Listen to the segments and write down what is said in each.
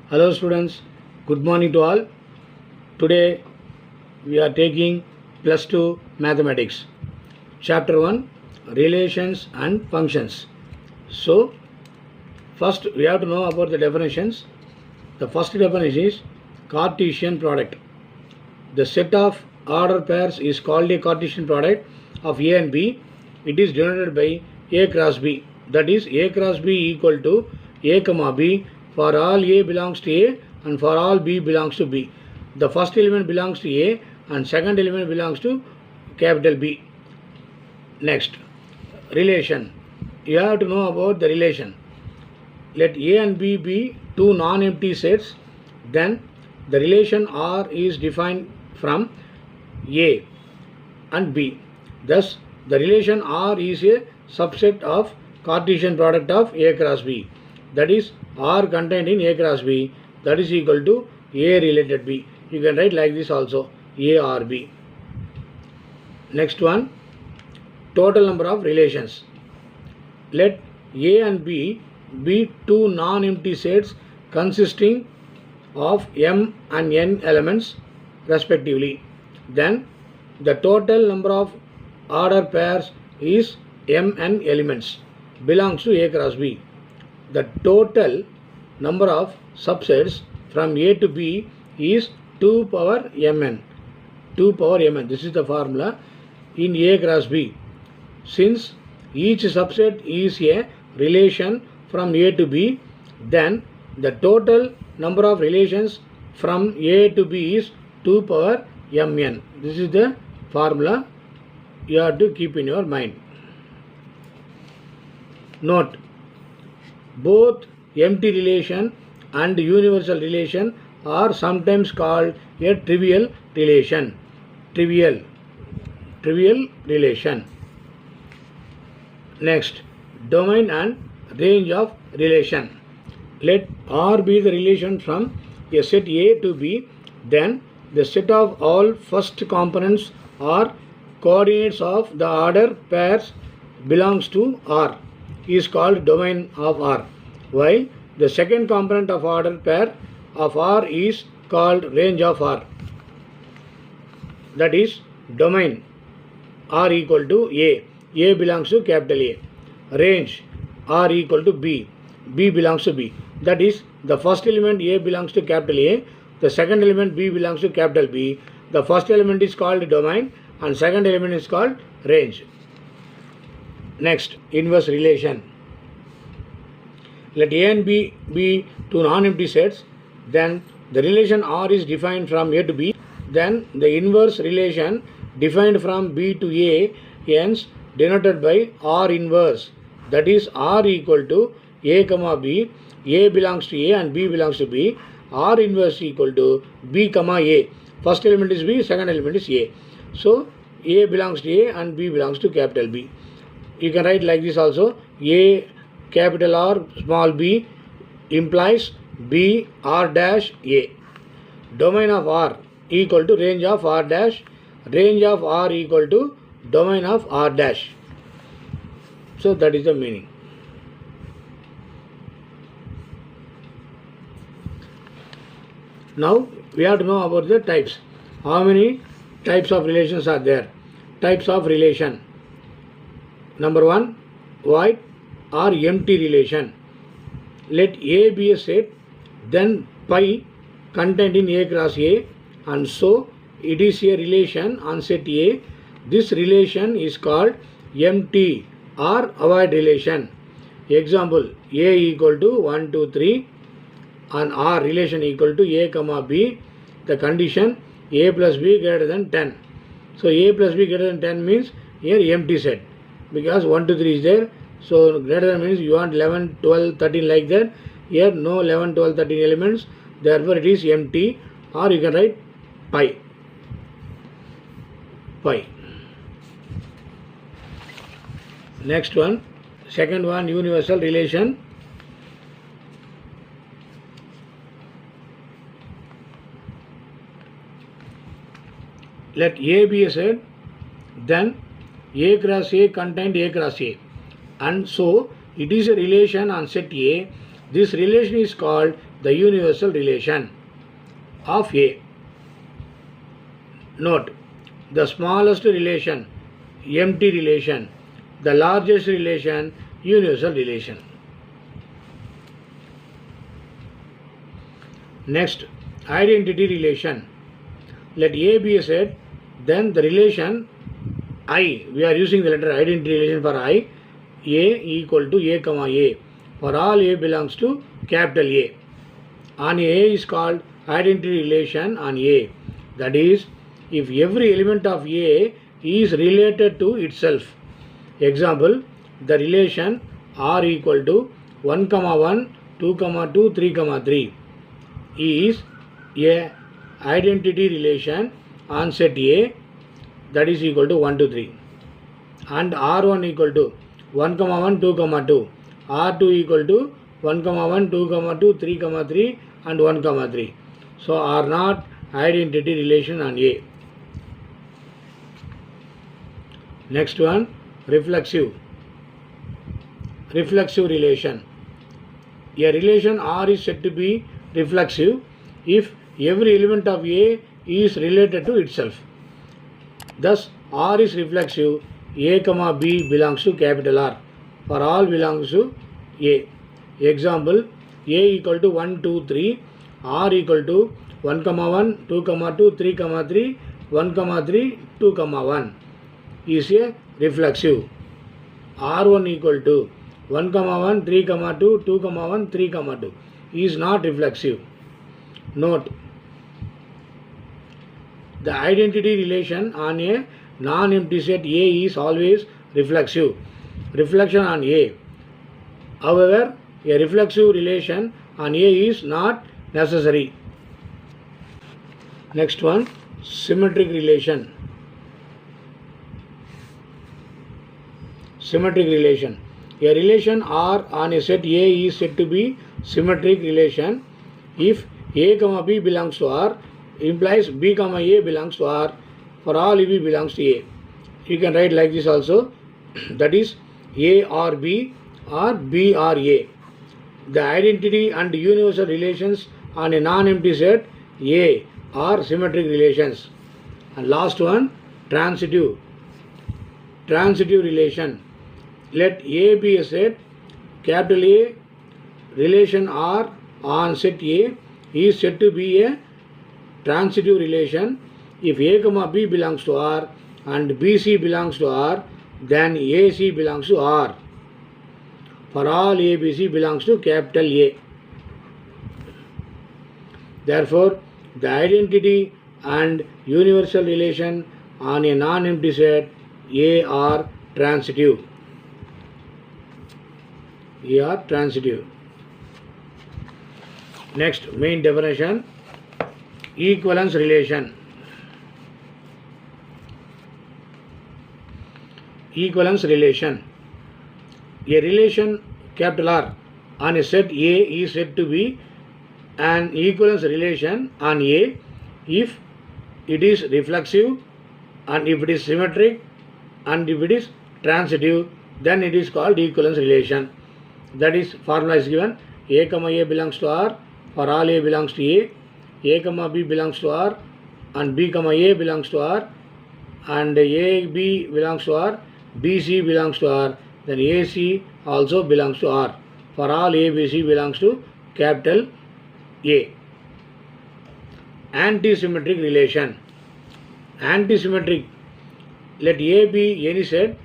Hello students, good morning to all. Today we are taking plus 2 mathematics. Chapter 1 relations and functions. So first we have to know about the definitions. The first definition is Cartesian product. The set of order pairs is called a Cartesian product of A and B. It is denoted by A cross B. That is A cross B equal to A comma B for all A belongs to A and for all B belongs to B. The first element belongs to A and second element belongs to capital B. Next, relation. You have to know about the relation. Let A and B be two non-empty sets, then the relation R is defined from A and B. Thus, the relation R is a subset of Cartesian product of A cross B. That is, R contained in A cross B, that is equal to A related B. You can write like this also, A or B. Next one, total number of relations. Let A and B be two non-empty sets consisting of M and N elements respectively. Then the total number of order pairs is Mn elements belongs to A cross B. The total number of subsets from A to B is 2 power Mn. 2 power Mn. This is the formula in A cross B. Since each subset is a relation from A to B, then the total number of relations from A to B is 2 power Mn. This is the formula you have to keep in your mind. Note, both empty relation and universal relation are sometimes called a trivial relation. Trivial relation. Next, domain and range of relation. Let R be the relation from a set A to B, then the set of all first components or coordinates of the order pairs belongs to R is called domain of R, while the second component of order pair of R is called range of R. That is, domain R equal to A belongs to capital A, range R equal to B belongs to B. That is, the first element A belongs to capital A, the second element B belongs to capital B. The first element is called domain and second element is called range. Next, inverse relation. Let A and B be two non-empty sets, then the relation R is defined from A to B, then the inverse relation defined from B to A, hence denoted by R inverse. That is, R equal to A comma B, A belongs to A and B belongs to B, R inverse equal to B comma A. First element is B, second element is A. So, A belongs to A and B belongs to capital B. You can write like this also, A capital R small b implies B R dash A. Domain of R equal to range of R dash, range of R equal to domain of R dash. So that is the meaning. Now we have to know about the types. How many types of relations are there? Types of relation. Number 1, void or empty relation. Let A be a set, then pi contained in A cross A, and so it is a relation on set A. This relation is called empty or void relation. Example, A equal to 1, 2, 3 and R relation equal to A comma B. The condition A plus B greater than 10. So A plus B greater than 10 means here empty set, because 1, 2, 3 is there. So greater than means you want 11, 12, 13 like that. Here no 11, 12, 13 elements. Therefore it is empty, or you can write pi. Next one, second one, universal relation. Let A be a set, then A cross A contained A cross A, and so it is a relation on set A This relation is called the universal relation of A. Note, the smallest relation, empty relation, the largest relation, universal relation. Next, identity relation. Let A be a set, then the relation I, we are using the letter identity relation for I, A equal to A comma A. For all A belongs to capital A. On A is called identity relation on A. That is, if every element of A is related to itself. Example, the relation R equal to 1, 1, 2, 2, 3, 3 is a identity relation on set A, that is equal to 1 to 3, and R1 equal to 1, 1, 2, 2, R2 equal to 1, 1, 2, 2, 3, 3 and 1, 3. So are not identity relation on A. Next one, reflexive relation. A relation R is said to be reflexive if every element of A is related to itself. Thus, R is reflexive. A comma B belongs to capital R. For all belongs to A. Example, A equal to 1, 2, 3, R equal to 1, 1, 2, 2, 3, 3, 1, 3, 2, 1 is a reflexive. R1 equal to 1, 1, 3, 2, 2, 1, 3, 2 is not reflexive. Note, the identity relation on a non-empty set A is always reflexive. Reflection on A. However, a reflexive relation on A is not necessary. Next one, symmetric relation. Symmetric relation. A relation R on a set A is said to be symmetric relation if A comma B belongs to R, implies B comma A belongs to R, for all B belongs to A. You can write like this also, that is A or B or B or A. The identity and universal relations on a non-empty set A are symmetric relations. And last one, transitive relation. Let A be a set, capital A relation R on set A is said to be a transitive relation if A comma B belongs to R and BC belongs to R, then AC belongs to R. For all ABC belongs to capital A. Therefore, the identity and universal relation on a non-empty set A are transitive. A are transitive. Next, main definition, equivalence relation. Equivalence relation. A relation capital R on a set A is said to be an equivalence relation on A if it is reflexive and if it is symmetric and if it is transitive, then it is called equivalence relation. That is, formula is given, A comma A belongs to R, for all A belongs to A comma B belongs to R and B comma A belongs to R, and A B belongs to R, BC belongs to R, then AC also belongs to R. For all ABC belongs to capital A. Antisymmetric relation. Antisymmetric. Let A be any set.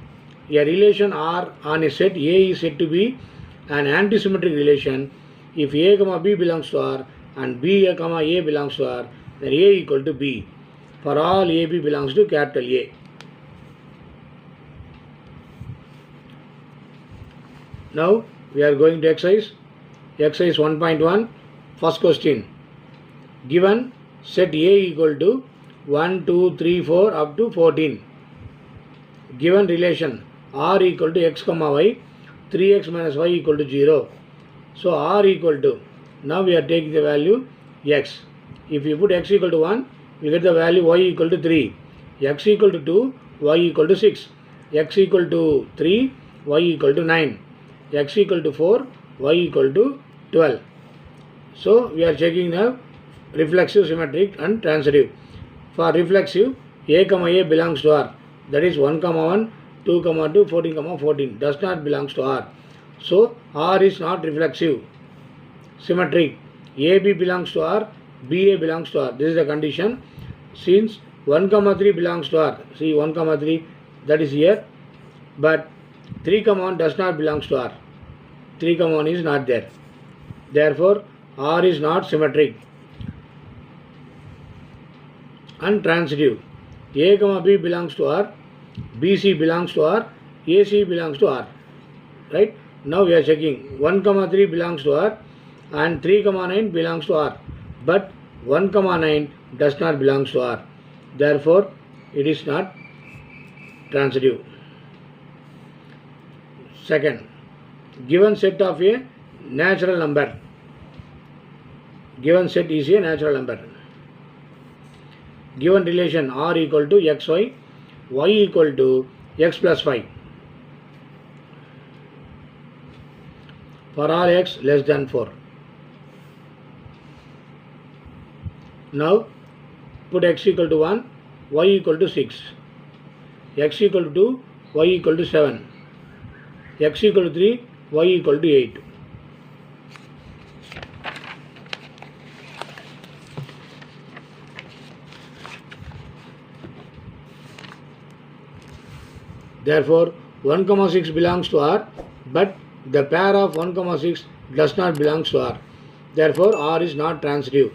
A relation R on a set A is said to be an antisymmetric relation if A comma B belongs to R and B comma A belongs to R, then A equal to B. For all AB belongs to capital A. Now we are going to exercise 1.1. First question. Given set A equal to 1, 2, 3, 4 up to 14. Given relation R equal to x comma y, 3x minus y equal to 0. So R equal to, now we are taking the value x. If you put x equal to 1, we get the value y equal to 3. X equal to 2, y equal to 6. X equal to 3, y equal to 9. X equal to 4, y equal to 12. So we are checking the reflexive, symmetric and transitive. For reflexive, A, A belongs to R. That is 1, 1, 2, 2, 14, 14 does not belongs to R. So R is not reflexive. Symmetric, AB belongs to R, BA belongs to R. This is the condition. Since 1, 3 belongs to R. See 1, 3 that is here. But 3, 1 does not belongs to R. 3, 1 is not there. Therefore R is not symmetric. And transitive, A, B belongs to R, BC belongs to R, AC belongs to R. Right? Now we are checking 1, 3 belongs to R and 3, 9 belongs to R. But 1, 9 does not belongs to R. Therefore it is not transitive. Second, given set of a natural number. Given set is a natural number. Given relation R equal to xy, y equal to x plus 5. For all x less than 4. Now put x equal to 1, y equal to 6. X equal to 2, y equal to 7. X equal to 3, y equal to 8. Therefore 1, 6 belongs to R, but the pair of 1, 6 does not belongs to R. Therefore R is not transitive.